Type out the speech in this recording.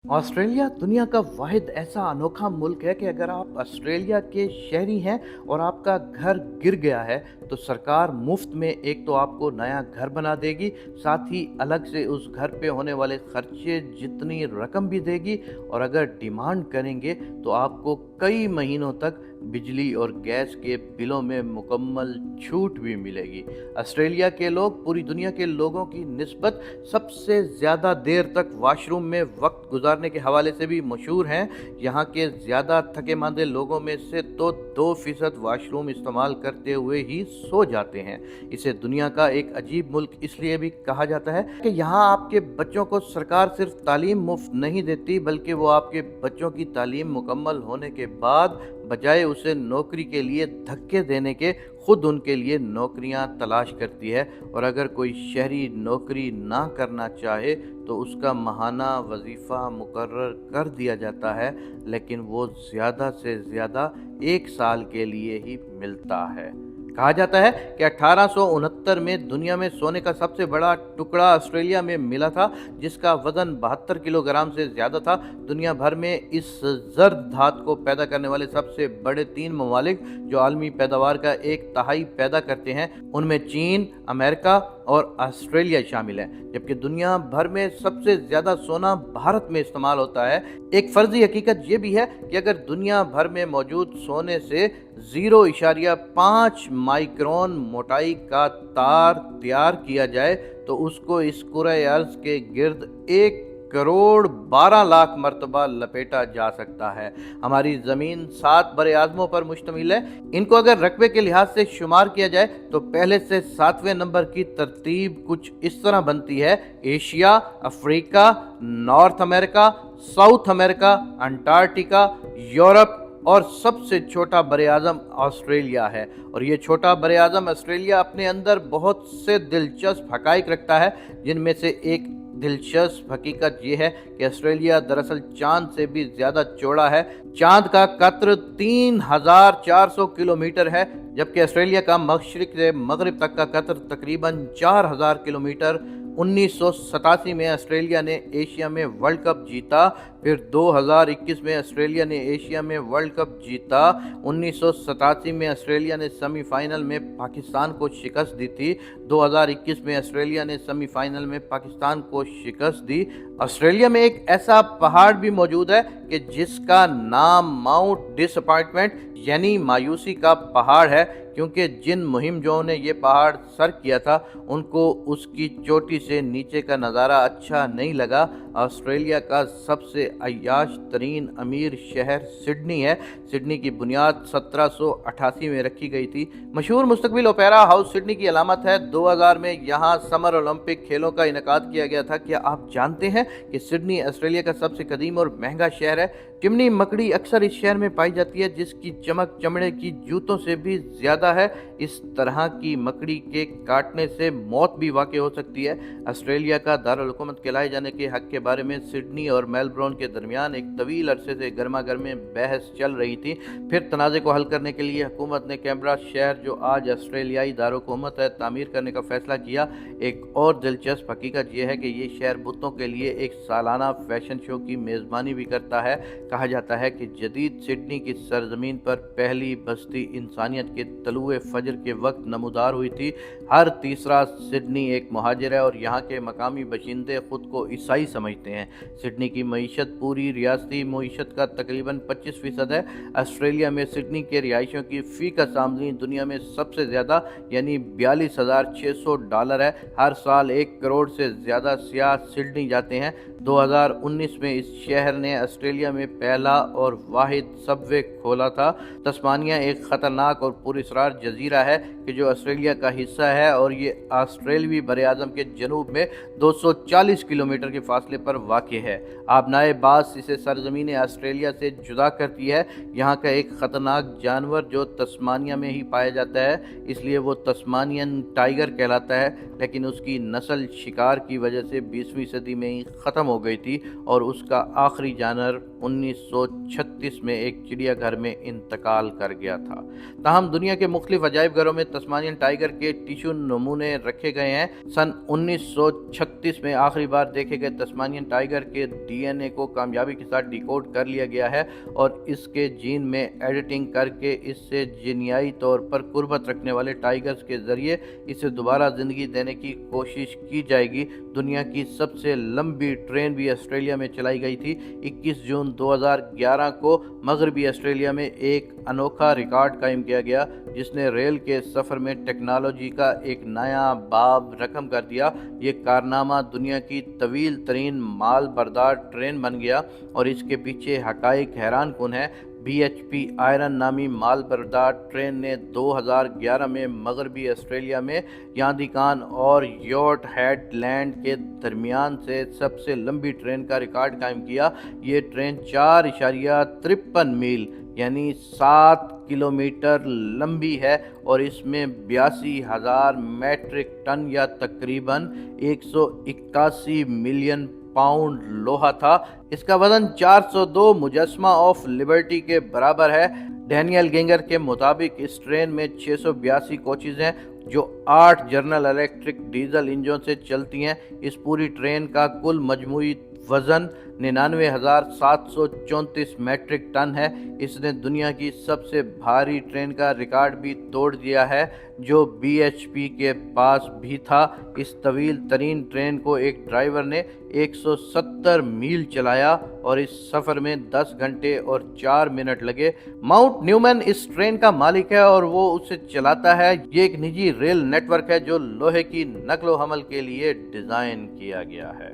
Australia दुनिया का वाहिद ऐसा अनोखा मुल्क है कि अगर आप ऑस्ट्रेलिया के शहरी हैं और आपका घर गिर गया है तो सरकार मुफ्त में एक तो आपको नया घर बना देगी, साथ ही अलग से उस घर पे होने वाले खर्चे जितनी रकम भी देगी और अगर डिमांड करेंगे तो आपको कई महीनों तक बिजली और गैस के बिलों में मुकम्मल छूट भी मिलेगी। ऑस्ट्रेलिया के लोग पूरी दुनिया के लोगों की निस्बत सबसे ज़्यादा देर तक वॉशरूम में वक्त गुजारने के हवाले से भी मशहूर हैं। यहाँ के ज़्यादा थके मांदे लोगों में से तो 2% वॉशरूम इस्तेमाल करते हुए ही सो जाते हैं। इसे दुनिया का एक अजीब मुल्क इसलिए भी कहा जाता है कि यहाँ आपके बच्चों को सरकार सिर्फ तालीम मुफ्त नहीं देती, बल्कि वो आपके बच्चों की तालीम मुकम्मल होने के बाद बजाय उसे नौकरी के लिए धक्के देने के खुद उनके लिए नौकरियां तलाश करती है। और अगर कोई शहरी नौकरी ना करना चाहे तो उसका माहाना वजीफ़ा मुकर्रर कर दिया जाता है, लेकिन वो ज़्यादा से ज़्यादा 1 साल के लिए ही मिलता है। कहा जाता है कि 1869 में दुनिया में सोने का सबसे बड़ा टुकड़ा ऑस्ट्रेलिया में मिला था, जिसका वजन 72 किलोग्राम से ज़्यादा था। दुनिया भर में इस जर्द धातु को पैदा करने वाले सबसे बड़े 3 ममालिक जो आलमी पैदावार का 1/3 पैदा करते हैं, उनमें चीन, अमेरिका और ऑस्ट्रेलिया शामिल है। जबकि दुनिया भर में सबसे ज़्यादा सोना भारत में इस्तेमाल होता है। एक फर्जी हकीकत ये भी है कि अगर दुनिया भर में मौजूद सोने से 0.5 माइक्रोन मोटाई का तार तैयार किया जाए तो उसको इस कुरे अर्ज के गिर्द 1 करोड़ 12 लाख मरतबा लपेटा जा सकता है। हमारी ज़मीन 7 बड़े आज़मों पर मुश्तमिल है। इनको अगर रकबे के लिहाज से शुमार किया जाए तो पहले से 7वें नंबर की तरतीब कुछ इस तरह बनती है: Asia, Africa, north America, south America, Antarctica, Europe और सबसे छोटा बरे आज़म ऑस्ट्रेलिया है। और ये छोटा बरे आज़म ऑस्ट्रेलिया अपने अंदर बहुत से दिलचस्प हक़ाइक़ रखता है, जिनमें से एक दिलचस्प हकीकत ये है कि ऑस्ट्रेलिया दरअसल चांद से भी ज़्यादा चौड़ा है। चांद का कत्र 3400 किलोमीटर है, जबकि ऑस्ट्रेलिया का मशरिक़ से मगरिब तक का कत्र तकरीबन 4000 किलोमीटर। 1987 में ऑस्ट्रेलिया ने एशिया में वर्ल्ड कप जीता, फिर 2021 में ऑस्ट्रेलिया ने एशिया में वर्ल्ड कप जीता। 1987 में ऑस्ट्रेलिया ने सेमीफाइनल में पाकिस्तान को शिकस्त दी थी। 2021 में ऑस्ट्रेलिया ने सेमीफाइनल में पाकिस्तान को शिकस्त दी। ऑस्ट्रेलिया में एक ऐसा पहाड़ भी मौजूद है कि जिसका नाम माउंट डिसअपॉइंटमेंट यानी मायूसी का पहाड़ है, क्योंकि जिन मुहिमजों ने ये पहाड़ सर किया था उनको उसकी चोटी से नीचे का नज़ारा अच्छा नहीं लगा। ऑस्ट्रेलिया का सबसे अय्याश तरीन अमीर शहर सिडनी है। सिडनी की बुनियाद 1788 में रखी गई थी। मशहूर मुस्तकबिल ओपेरा हाउस सिडनी की अलामत है। 2000 में यहाँ समर ओलंपिक खेलों का इनेकाद किया गया था। क्या आप जानते हैं कि सिडनी ऑस्ट्रेलिया का सबसे कदीम और महंगा शहर है? चिमनी मकड़ी अक्सर इस शहर में पाई जाती है, जिसकी चमक चमड़े की जूतों से भी ज़्यादा है। इस तरह की मकड़ी के काटने से मौत भी वाक़ हो सकती है। ऑस्ट्रेलिया का दारुल हुकूमत कहलाए जाने के हक़ के बारे में सिडनी और मेलबर्न के दरमियान एक तवील अरसे से गर्मा गर्मी बहस चल रही थी। फिर तनाज़े को हल करने के लिए हुकूमत ने कैमरा शहर, जो आज ऑस्ट्रेलियाई दारुल हुकूमत है, तामीर करने का फ़ैसला किया। एक और दिलचस्प हकीकत यह है कि ये शहर बुतों के लिए एक सालाना फ़ैशन शो की मेज़बानी भी करता है। कहा जाता है कि जदीद सिडनी की सरजमीन पर पहली बस्ती इंसानियत के तलुए फजर के वक्त नमूदार हुई थी। हर तीसरा सिडनी एक मुहाजिर है और यहाँ के मकामी बशिंदे खुद को ईसाई समझते हैं। सिडनी की मईशत पूरी रियासती मईशत का तकरीबन 25% है। ऑस्ट्रेलिया में सिडनी के रिहायशियों की फ़ी का आमदनी दुनिया में सबसे ज़्यादा यानी $42,600 है। हर साल 1 करोड़ से ज़्यादा सियाह सिडनी जाते हैं। 2019 में इस शहर ने ऑस्ट्रेलिया में पहला और वाहिद सबवे खोला था। तस्मानिया एक ख़तरनाक और पुरअसरार जजीरा है कि जो ऑस्ट्रेलिया का हिस्सा है और ये ऑस्ट्रेलवी बरे-आज़म के जनूब में 240 किलोमीटर के फासले पर वाक़ है। आबनाए बास इसे सरज़मीन ऑस्ट्रेलिया से जुदा करती है। यहाँ का एक ख़तरनाक जानवर जो तस्मानिया में ही पाया जाता है, इसलिए वो तस्मानियन टाइगर कहलाता है, लेकिन उसकी नस्ल शिकार की वजह से 20वीं सदी में ही ख़त्म हो गई थी और उसका आखिरी जानवर 1936 में एक चिड़ियाघर में इंतकाल انتقال کر گیا تھا۔ تاہم دنیا کے مختلف عجائب گھروں میں تسمانین ٹائیگر کے ٹیشو نمونے رکھے گئے ہیں۔ سن 1936 میں آخری بار دیکھے گئے تسمانین ٹائیگر کے ڈی این اے کو کامیابی کے ساتھ ڈیکوڈ کر لیا گیا ہے اور اس کے جین میں ایڈیٹنگ کر کے اس سے جینیائی طور پر قربت رکھنے والے ٹائیگرز کے ذریعے اسے دوبارہ زندگی دینے کی کوشش کی جائے گی۔ دنیا کی سب سے لمبی ٹرین بھی آسٹریلیا میں چلائی گئی تھی۔ 21 جون 2011 کو مغربی آسٹریلیا میں ایک انوکھا ریکارڈ قائم کیا گیا جس نے ریل کے سفر میں ٹیکنالوجی کا ایک نیا باب رقم کر دیا۔ یہ کارنامہ دنیا کی طویل ترین مال بردار ٹرین بن گیا اور اس کے پیچھے حقائق حیران کن ہے۔ BHP آئرن نامی مال بردار ٹرین نے 2011 میں مغربی آسٹریلیا میں یاندیکان اور یورٹ ہیڈ لینڈ کے درمیان سے سب سے لمبی ٹرین کا ریکارڈ قائم کیا۔ یہ ٹرین 4.53 میل یعنی 7 کلومیٹر لمبی ہے اور اس میں 82,000 میٹرک ٹن یا تقریباً 181 ملین پاؤنڈ لوہا تھا۔ اس کا وزن 402 مجسمہ آف لبرٹی کے برابر ہے۔ ڈینیل گینگر کے مطابق اس ٹرین میں 682 کوچز ہیں جو 8 جنرل الیکٹرک ڈیزل انجنوں سے چلتی ہیں۔ اس پوری ٹرین کا کل مجموعی وزن 99,734 میٹرک ٹن ہے۔ اس نے دنیا کی سب سے بھاری ٹرین کا ریکارڈ بھی توڑ دیا ہے جو BHP کے پاس بھی تھا۔ اس طویل ترین ٹرین کو ایک ڈرائیور نے 170 میل چلایا اور اس سفر میں 10 گھنٹے اور 4 منٹ لگے۔ ماؤنٹ نیومن اس ٹرین کا مالک ہے اور وہ اسے چلاتا ہے۔ یہ ایک نجی ریل نیٹ ورک ہے جو لوہے کی نقل و حمل کے لیے ڈیزائن کیا گیا ہے۔